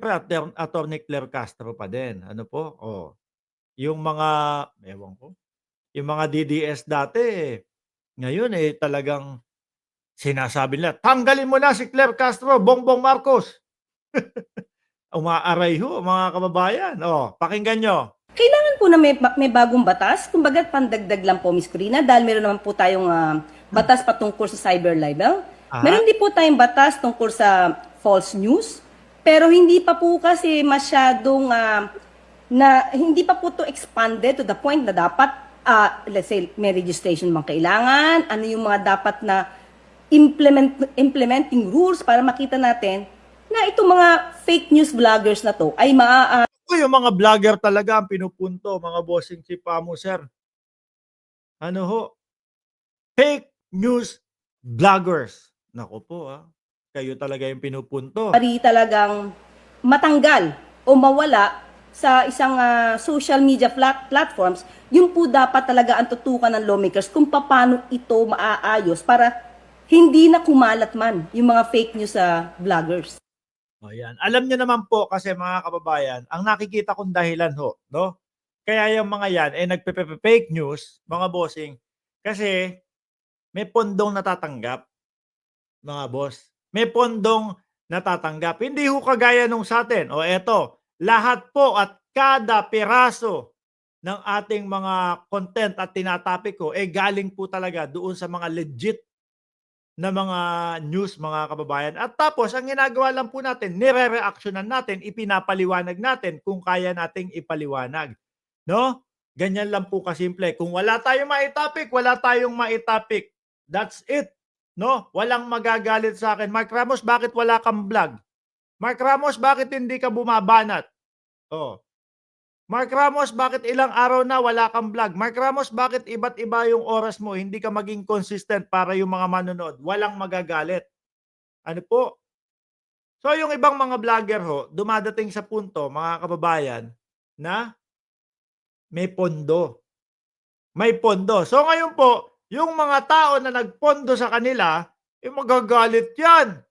siyempre Attorney Claire Castro pa din, ano po, oh. Yung mga ewan ko, yung mga DDS dati, ngayon, talagang sinasabi nila, "Tanggalin mo na si Claire Castro, Bongbong Marcos." Umaaray ho mga kababayan, oh, pakinggan niyo. Kailangan po na may bagong batas. Kumbaga, pandagdag lang po, Miss Corina, dahil meron naman po tayong batas patungkol sa cyber libel. Ah, Meron din po tayong batas tungkol sa false news. Pero hindi pa po kasi masyadong, hindi pa po to expanded to the point na dapat, let's say, may registration bang kailangan, ano yung mga dapat na implementing rules para makita natin na itong mga fake news vloggers na to ay yung mga vlogger talaga ang pinupunto, mga bossing chief amo, sir. Ano ho, fake news vloggers. Naku po, kayo talaga yung pinupunto. talagang matanggal o mawala sa isang social media platforms, yung po dapat talaga ang tutukan ng lawmakers kung paano ito maaayos para hindi na kumalat man yung mga fake news sa vloggers. O yan. Alam niyo naman po kasi mga kababayan, ang nakikita kong dahilan ho, no? Kaya yung mga yan, nagpe-fake news, mga bossing, kasi may pondong natatanggap, mga boss. May pondong natatanggap. Hindi ho kagaya nung sa atin. O eto, lahat po at kada piraso ng ating mga content at tinatapik ko, galing po talaga doon sa mga legit na mga news, mga kababayan. At tapos ang ginagawa lang po natin, nire-reactionan natin, ipinapaliwanag natin kung kaya nating ipaliwanag, 'no? Ganyan lang po kasimple. Kung wala tayong mai-topic, wala tayong mai-topic. That's it, 'no? Walang magagalit sa akin. Mark Ramos, bakit wala kang vlog? Mark Ramos, bakit hindi ka bumabanat? Oh. Mark Ramos, bakit ilang araw na wala kang vlog? Mark Ramos, bakit iba't iba yung oras mo? Hindi ka maging consistent para yung mga manonood. Walang magagalit. Ano po? So yung ibang mga vlogger ho, dumadating sa punto, mga kababayan, na may pondo. May pondo. So ngayon po, yung mga tao na nagpondo sa kanila, magagalit yan.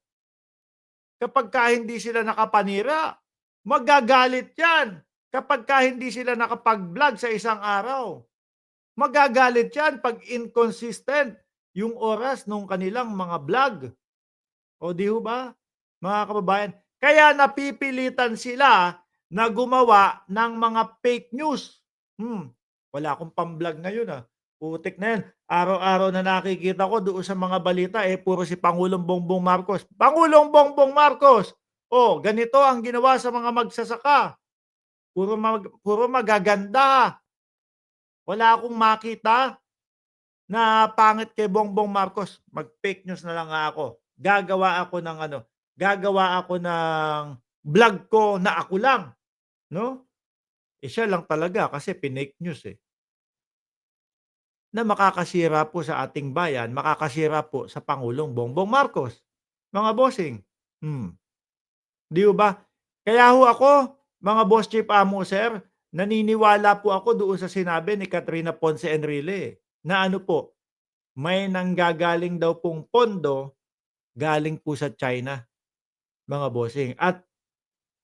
Kapagka hindi sila nakapanira, magagalit yan. Kapagka hindi sila nakapag-vlog sa isang araw. Magagalit yan 'pag inconsistent yung oras nung kanilang mga vlog. O 'di ho ba, mga kababayan? Kaya napipilitan sila na gumawa ng mga fake news. Wala akong pam-vlog ngayon, putik na 'yan. Araw-araw na nakikita ko doon sa mga balita, puro si Pangulong Bongbong Marcos. Pangulong Bongbong Marcos, oh, ganito ang ginawa sa mga magsasaka. Puro magaganda. Wala akong makita na pangit kay Bongbong Marcos. Mag-fake news na lang nga ako. Gagawa ako ng vlog ko na ako lang, 'no? Siya lang talaga kasi pinake news, na makakasira po sa ating bayan, makakasira po sa Pangulong Bongbong Marcos, mga bossing. Hmm, 'di ho ba? Kaya ho ako, mga boss chief amo, sir, naniniwala po ako doon sa sinabi ni Katrina Ponce Enrile, na ano po, may nanggagaling daw pong pondo galing po sa China, mga bossing. At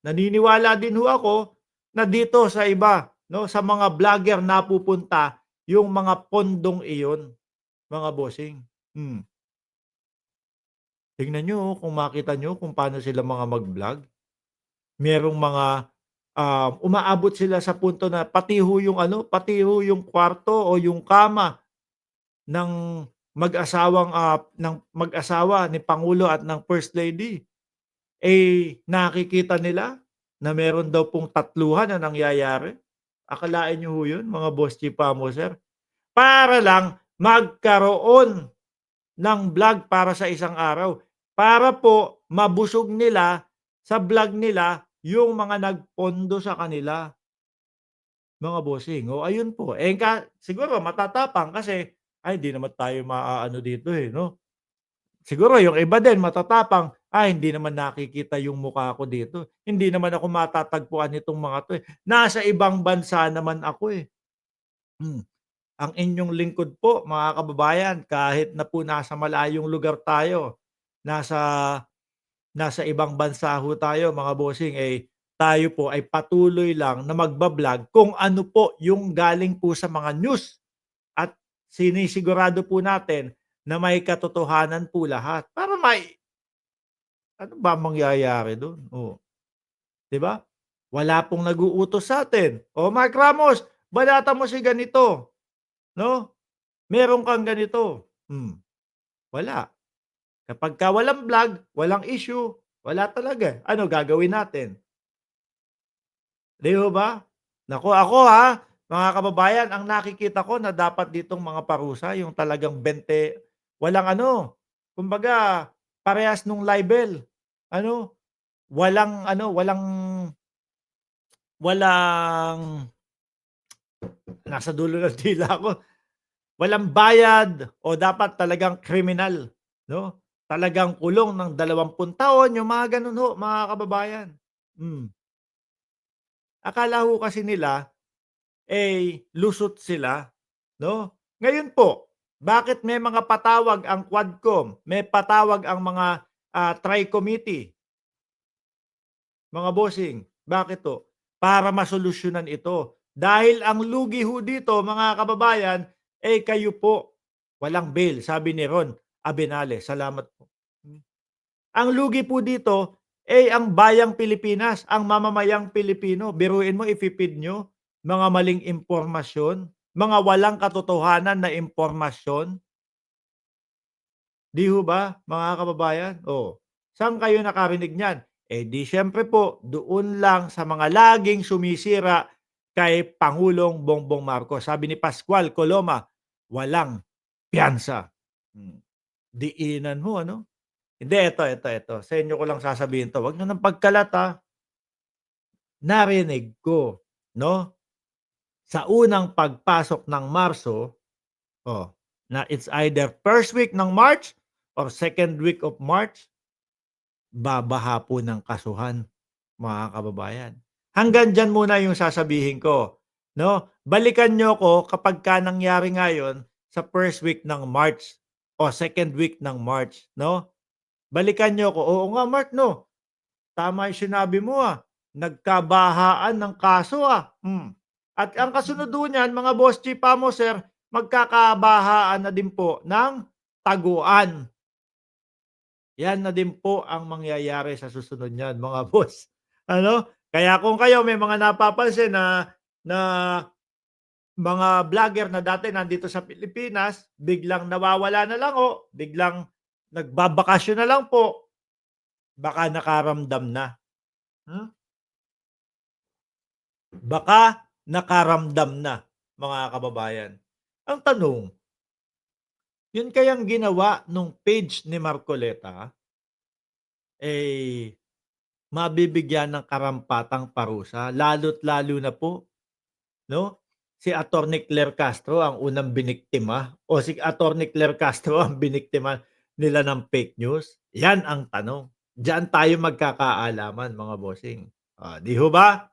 naniniwala din ho ako na dito sa iba, 'no, sa mga vlogger napupunta yung mga pondong iyon, mga bossing. Tingnan niyo, kung makita niyo kung paano sila mga mag-vlog. Merong mga, umaabot sila sa punto na pati ho yung kwarto o yung kama ng mag-asawa ni Pangulo at ng First Lady, nakikita nila na meron daw pong tatluhan na nangyayari. Akalain niyo ho yun, mga boss chipamo, sir? Para lang magkaroon ng vlog para sa isang araw. Para po mabusog nila sa vlog nila yung mga nagpondo sa kanila, mga bossing. O ayun po, siguro matatapang kasi, "Ay, hindi naman tayo maaano dito, 'no?" Siguro yung iba din matatapang, hindi naman nakikita yung mukha ko dito. Hindi naman ako matatagpuan nitong mga 'to, Nasa ibang bansa naman ako, eh." Hmm, ang inyong lingkod po, mga kababayan, kahit na po nasa malayong lugar tayo, nasa nasa ibang bansa ho tayo, mga bossing, tayo po ay patuloy lang na magbablog kung ano po yung galing po sa mga news at sinisigurado po natin na may katotohanan po lahat para ano ba mangyayari dun? Oh, 'di ba? Wala pong nag-uutos sa'tin, "O Mark Ramos, banatan mo si ganito, 'no? Meron kang ganito." Wala. Kapagka walang vlog, walang issue, wala talaga. Ano gagawin natin? 'Di ho ba? Naku, ako mga kababayan, ang nakikita ko na dapat ditong mga parusa yung talagang walang ano, kumbaga parehas nung libel. Ano, walang walang nasa dulo ng dila ko. Walang bayad o dapat talagang kriminal, 'no? Talagang kulong ng 20 taon, yung mga gano'n ho, mga kababayan. Hmm. Akala ho kasi nila, lusot sila, 'no? Ngayon po, bakit may mga patawag ang Quadcom, may patawag ang mga, Tri-Committee, mga bossing? Bakit ho? Para masolusyunan ito. Dahil ang lugi ho dito, mga kababayan, kayo po. Walang bail, sabi ni Ron Abenales. Salamat po. Ang lugi po dito, ang bayang Pilipinas, ang mamamayang Pilipino. Biruin mo ifi-feed niyo mga maling impormasyon, mga walang katotohanan na impormasyon. 'Di ho ba, mga kababayan? Oh, saan kayo nakarinig niyan? Di siyempre po doon lang sa mga laging sumisira kay Pangulong Bongbong Marcos. Sabi ni Pascual Coloma, walang piyansa. Hmm, diinan ho ano? Hindi, eto, sa inyo ko lang sasabihin 'to, wag niyo ng pagkalat, narinig ko 'no, sa unang pagpasok ng Marso, oh, na it's either first week ng March or second week of March, babaha po ng kasuhan, mga kababayan. Hanggang diyan muna yung sasabihin ko, 'no? Balikan niyo ko kapagka nangyari nga yun sa first week ng March o second week ng March, 'no? Balikan niyo ko, "Oo nga Mark 'no, tama yung sinabi mo, nagkabahaan ng kaso, At ang kasunod ho niyan mga boss chief mo sir, magkakabahaan na din po ng taguan. Yan na din po ang mangyayari sa susunod niyan mga boss. Ano, kaya kung kayo may mga napapansin na mga vlogger na dati nandito sa Pilipinas, biglang nawawala na lang biglang nagbabakasyon na lang po, baka nakaramdam na. Hmm? Baka nakaramdam na, mga kababayan. Ang tanong, yun kayang ginawa nung page ni Marcoleta, eh, mabibigyan ng karampatang parusa lalo't lalo na po, 'no, si Attorney Claire Castro ang unang biniktima o si Attorney Claire Castro ang biniktima nila ng fake news? Yan ang tanong. Diyan tayo magkakaalaman mga bossing. 'Di ho ba?